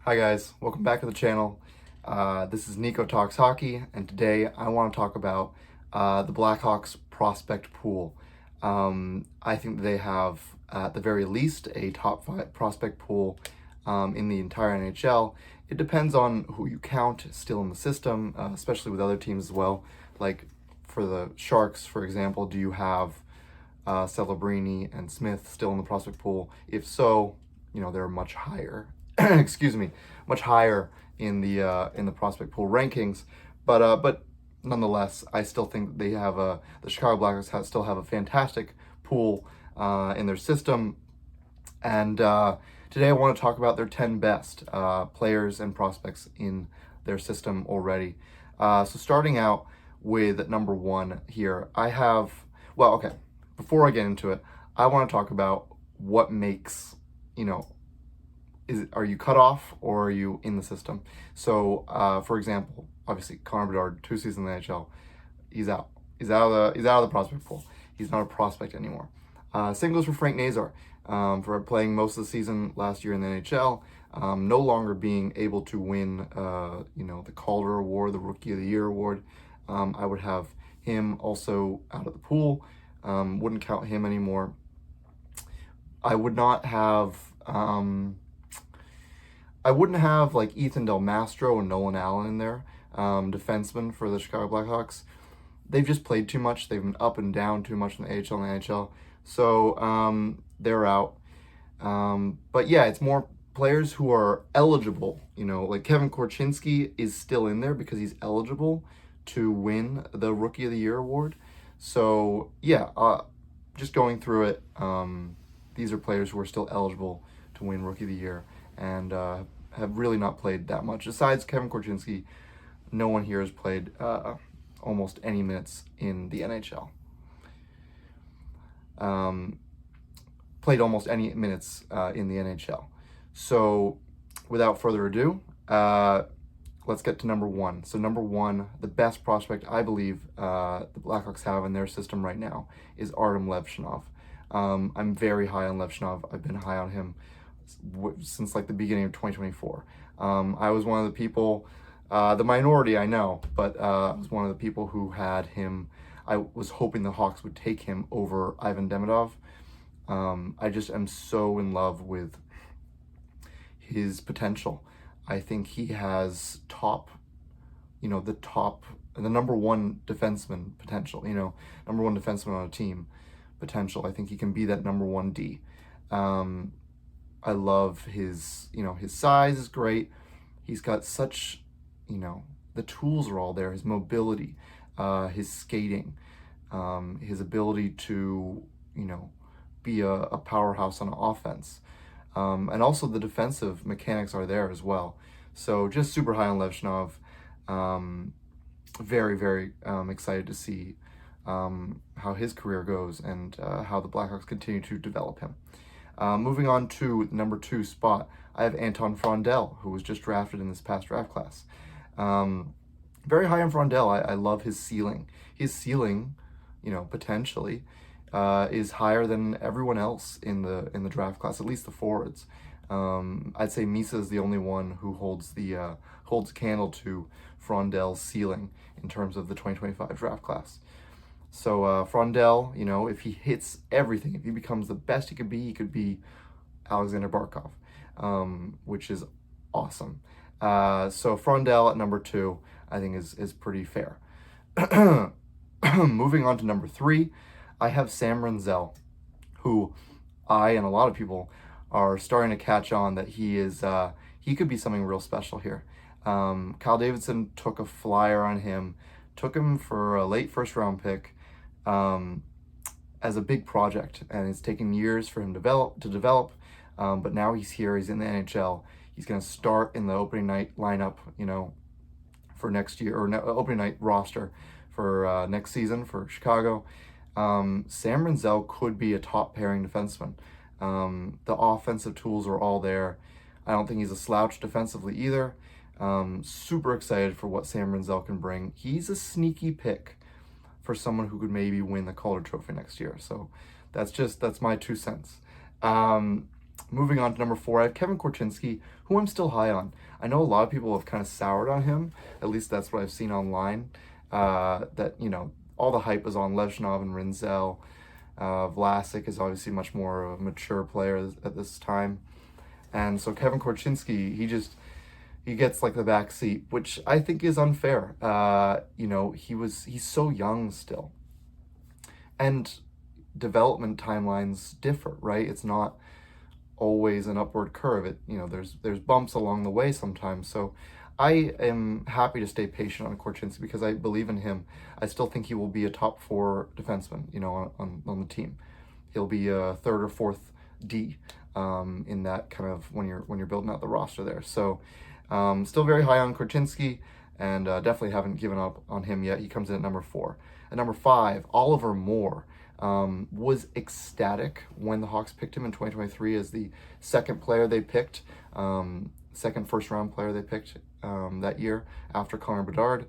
Hi guys, welcome back to the channel. This is Nico Talks Hockey, and today I want to talk about the Blackhawks prospect pool. I think they have, at the very least, a top 5 prospect pool in the entire NHL. It depends on who you count still in the system, especially with other teams as well. Like for the Sharks, for example, do you have Celebrini and Smith still in the prospect pool? If so, they're much higher. Excuse me, much higher in the prospect pool rankings, but nonetheless, I still think that they have the Chicago Blackhawks still have a fantastic pool in their system, and today I want to talk about their 10 best players and prospects in their system already. So starting out with number 1 here, okay, before I get into it, I want to talk about what makes, are you cut off or are you in the system? So, for example, obviously Connor Bedard, 2 seasons in the NHL, he's out. He's out of the prospect pool. He's not a prospect anymore. Same goes for Frank Nazar, for playing most of the season last year in the NHL, no longer being able to win, the Calder Award, the Rookie of the Year award. I would have him also out of the pool. Wouldn't count him anymore. I would not have. I wouldn't have like Ethan Del Mastro and Nolan Allen in there, defensemen for the Chicago Blackhawks. They've just played too much. They've been up and down too much in the AHL and the NHL. So they're out. But yeah, it's more players who are eligible. Like Kevin Kchinsky is still in there because he's eligible to win the Rookie of the Year award. So yeah, just going through it, these are players who are still eligible to win Rookie of the Year and have really not played that much. Besides Kevin Kchinsky, no one here has played almost any minutes in the NHL. Played almost any minutes in the NHL. So without further ado, let's get to number 1. So number 1, the best prospect I believe the Blackhawks have in their system right now is Artem Levchenov. I'm very high on Levchenov. I've been high on him since like the beginning of 2024. I was one of the people, the minority I know, but I was one of the people who had him. I was hoping the Hawks would take him over Ivan Demidov. I just am so in love with his potential. I think he has the number 1 defenseman potential, number 1 defenseman on a team potential. I think he can be that number 1 D. I love his size is great. He's got such, the tools are all there. His mobility, his skating, his ability to, be a powerhouse on offense. And also the defensive mechanics are there as well. So just super high on Levchenov. Very, very excited to see how his career goes and how the Blackhawks continue to develop him. Moving on to number 2 spot, I have Anton Fondell, who was just drafted in this past draft class. Very high on Fondell. I love his ceiling. His ceiling, potentially, is higher than everyone else in the draft class, at least the forwards. I'd say Misa is the only one who holds candle to Fondell's ceiling in terms of the 2025 draft class. So Fondell, if he hits everything, if he becomes the best he could be Alexander Barkov, which is awesome. So Fondell at number 2, I think is pretty fair. Moving on to number 3, I have Sam Renzel, who I and a lot of people are starting to catch on that he could be something real special here. Kyle Davidson took a flyer on him, took him for a late first-round pick as a big project, and it's taken years for him to develop. But now he's here. He's in the NHL. He's going to start in the opening night lineup, for next year, or opening night roster for next season for Chicago. Sam Renzel could be a top pairing defenseman. The offensive tools are all there. I don't think he's a slouch defensively either. Super excited for what Sam Renzel can bring. He's a sneaky pick for someone who could maybe win the Calder Trophy next year. So that's my 2 cents. Moving on to number 4, I have Kevin Kchinsky, who I'm still high on. I know a lot of people have kind of soured on him. At least that's what I've seen online. That, all the hype is on Levchenov and Renzel. Vlasic is obviously much more of a mature player at this time. And so Kevin Kchinsky, he gets like the back seat, which I think is unfair. He's so young still. And development timelines differ, right? It's not always an upward curve. There's bumps along the way sometimes. So I am happy to stay patient on Kchinsky because I believe in him. I still think he will be a top 4 defenseman, on the team. He'll be a 3rd or 4th D in that kind of when you're building out the roster there. So still very high on Kchinsky, and definitely haven't given up on him yet. He comes in at number 4. At number 5, Oliver Moore. Was ecstatic when the Hawks picked him in 2023 as the second player they picked, second first-round player they picked that year after Connor Bedard.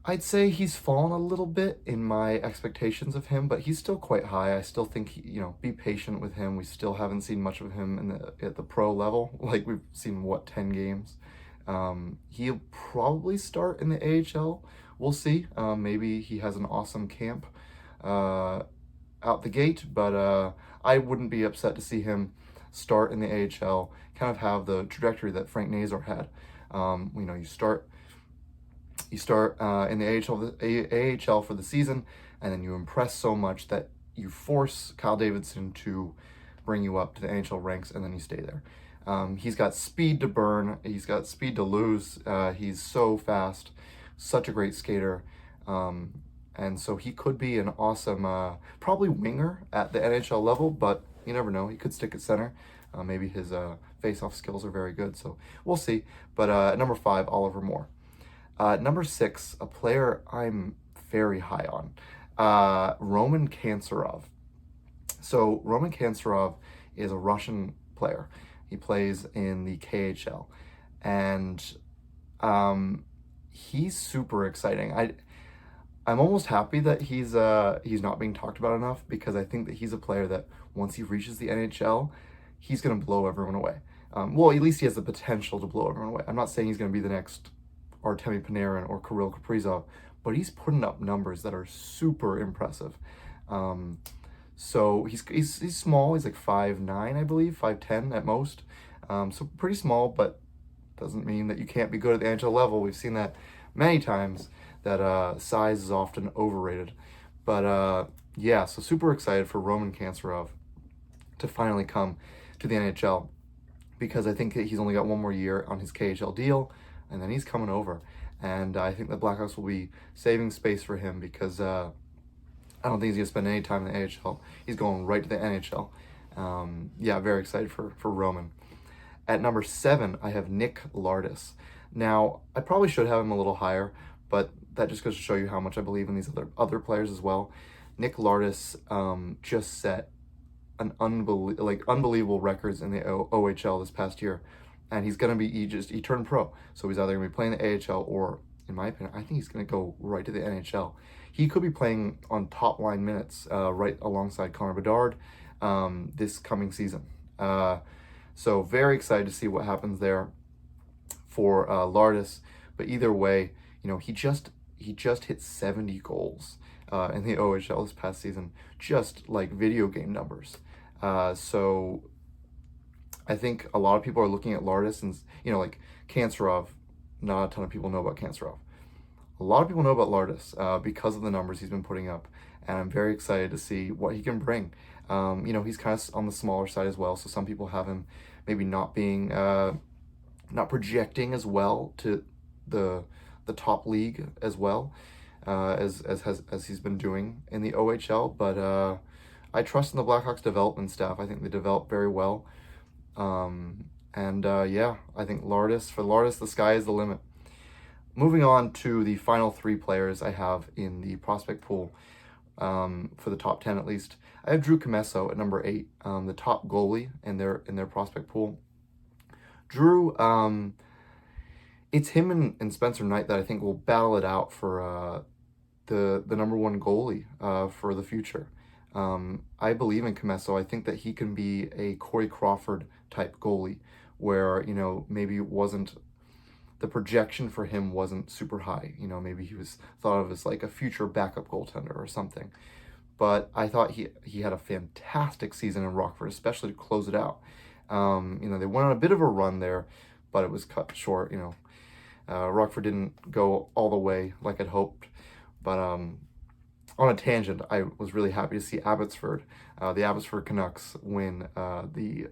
I'd say he's fallen a little bit in my expectations of him, but he's still quite high. I still think, be patient with him. We still haven't seen much of him at the pro level. Like, we've seen, 10 games? He'll probably start in the AHL. We'll see. Maybe he has an awesome camp out the gate, but I wouldn't be upset to see him start in the AHL, kind of have the trajectory that Frank Nazar had. You start in the AHL for the season, and then you impress so much that you force Kyle Davidson to bring you up to the NHL ranks, and then you stay there. He's got speed to burn. He's got speed to lose. He's so fast. Such a great skater. And so he could be an awesome, probably winger at the NHL level, but you never know. He could stick at center. Maybe his face-off skills are very good, so we'll see. But at number 5, Oliver Moore. Number 6, a player I'm very high on, Roman Canerov. So Roman Canerov is a Russian player. He plays in the KHL, and he's super exciting. I'm almost happy that he's not being talked about enough, because I think that he's a player that once he reaches the NHL, he's going to blow everyone away. Well, at least he has the potential to blow everyone away. I'm not saying he's going to be the next Artemi Panarin or Kirill Kaprizov, but he's putting up numbers that are super impressive. So he's small. He's like 5'9", I believe, 5'10" at most. So pretty small, but doesn't mean that you can't be good at the NHL level. We've seen that many times, that size is often overrated. But yeah, so super excited for Roman Canerov to finally come to the NHL, because I think that he's only got one more year on his KHL deal, and then he's coming over. And I think the Blackhawks will be saving space for him, because I don't think he's going to spend any time in the AHL. He's going right to the NHL. Yeah, very excited for Roman. At number 7, I have Nick Lardis. Now, I probably should have him a little higher, but that just goes to show you how much I believe in these other players as well. Nick Lardis just set an unbelievable records in the OHL this past year, and he's gonna be he turned pro, so he's either gonna be playing the AHL, or, in my opinion, I think he's gonna go right to the NHL. He could be playing on top line minutes right alongside Connor Bedard this coming season. So very excited to see what happens there for Lardis. But either way, he just hit 70 goals in the OHL this past season, just like video game numbers. So I think a lot of people are looking at Lardis and, like Canerov, not a ton of people know about Canerov. A lot of people know about Lardis because of the numbers he's been putting up, and I'm very excited to see what he can bring. He's kind of on the smaller side as well, so some people have him maybe not being, not projecting as well to the top league as well as he's been doing in the OHL. But I trust in the Blackhawks development staff. I think they develop very well. Yeah, I think for Lardis, the sky is the limit. Moving on to the final 3 players I have in the prospect pool, for the top 10 at least. I have Drew Commesso at number 8, the top goalie in their prospect pool. Drew, it's him and Spencer Knight that I think will battle it out for the number 1 goalie for the future. I believe in Commesso. I think that he can be a Corey Crawford type goalie where, you know, maybe it wasn't, the projection for him wasn't super high. You know, maybe he was thought of as like a future backup goaltender or something. But I thought he had a fantastic season in Rockford, especially to close it out. You know, they went on a bit of a run there, but it was cut short. You know, Rockford didn't go all the way like I'd hoped. But on a tangent, I was really happy to see Abbotsford, the Abbotsford Canucks, win the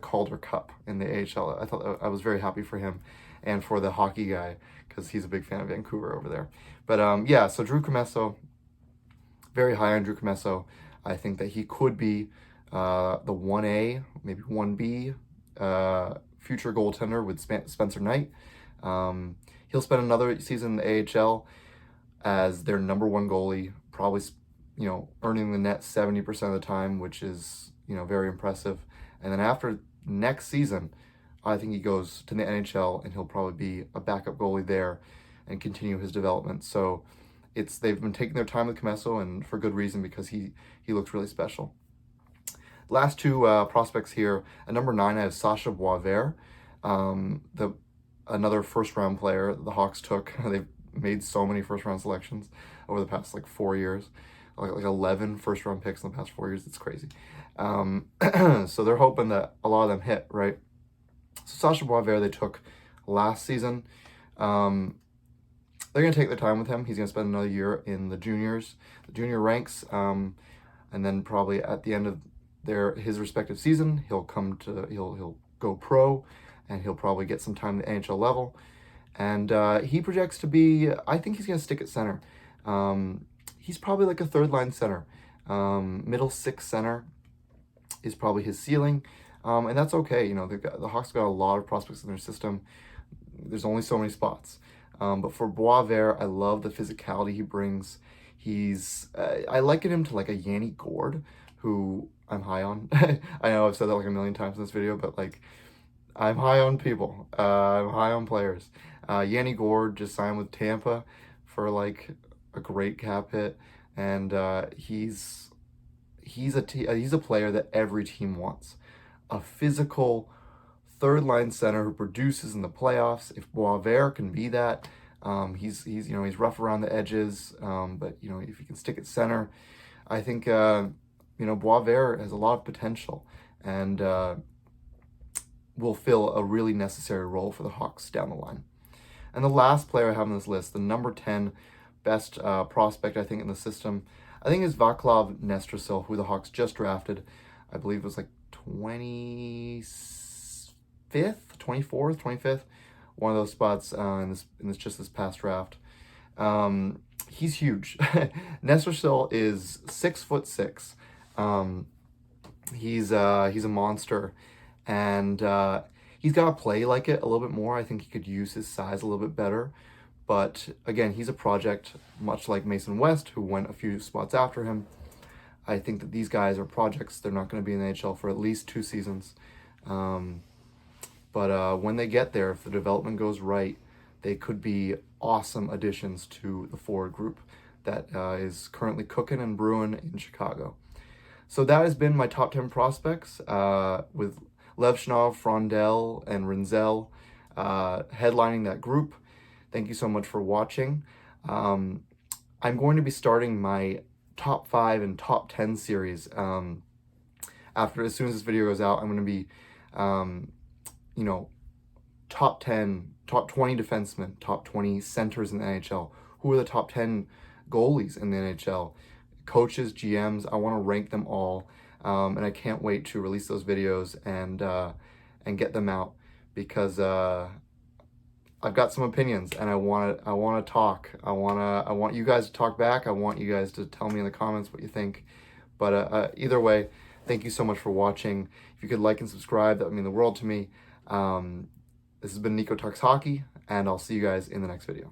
Calder Cup in the AHL. I thought I was very happy for him and for the hockey guy because he's a big fan of Vancouver over there. But yeah, so Drew Commesso, very high on Drew Commesso. I think that he could be the 1A, maybe 1B future goaltender with Spencer Knight. He'll spend another season in the AHL as their number one goalie, probably, you know, earning the net 70% of the time, which is, you know, very impressive. And then after next season, I think he goes to the NHL and he'll probably be a backup goalie there and continue his development. So they've been taking their time with Commesso, and for good reason, because he looks really special. Last two prospects here. At number 9, I have Sasha Boisvert, another first-round player the Hawks took. They've made so many first-round selections over the past like 4 years, like 11 first-round picks in the past 4 years. It's crazy. So they're hoping that a lot of them hit, right? So Sasha Boisvert they took last season. They're going to take their time with him. He's going to spend another year in the juniors, the junior ranks, and then probably at the end of his respective season, he'll go pro, and he'll probably get some time at the NHL level. And he projects to be, I think he's going to stick at center. He's probably like a third-line center. Middle six center is probably his ceiling, and that's okay. You know, the Hawks got a lot of prospects in their system. There's only so many spots. But for Boisvert, I love the physicality he brings. I liken him to like a Yanni Gourde, who I'm high on. I know I've said that like a million times in this video, but like, I'm high on people. I'm high on players. Yanni Gourde just signed with Tampa for like a great cap hit, and he's a player that every team wants. A physical third-line center who produces in the playoffs. If Boisvert can be that, he's you know, he's rough around the edges, but you know, if he can stick at center, I think you know, Boisvert has a lot of potential and will fill a really necessary role for the Hawks down the line. And the last player I have on this list, the number 10 best prospect I think in the system, I think is Vaclav Nestrasil, who the Hawks just drafted. I believe it was like 25th, 24th, 25th, one of those spots in this past draft. He's huge. Nestrasil is 6'6". He's a monster, and he's got to play like it a little bit more. I think he could use his size a little bit better. But again, he's a project, much like Mason West, who went a few spots after him. I think that these guys are projects. They're not going to be in the NHL for at least 2 seasons. But when they get there, if the development goes right, they could be awesome additions to the forward group that is currently cooking and brewing in Chicago. So that has been my top 10 prospects with Levchenov, Fondell, and Renzel headlining that group. Thank you so much for watching. I'm going to be starting my top 5 and top 10 series. As soon as this video goes out, I'm going to be, you know, top 10, top 20 defensemen, top 20 centers in the NHL. Who are the top 10 goalies in the NHL? Coaches, GMs, I want to rank them all. And I can't wait to release those videos and get them out, because I've got some opinions and I want to talk. I want you guys to talk back. I want you guys to tell me in the comments what you think. But either way, thank you so much for watching. If you could like and subscribe, that would mean the world to me. This has been Nico Talks Hockey, and I'll see you guys in the next video.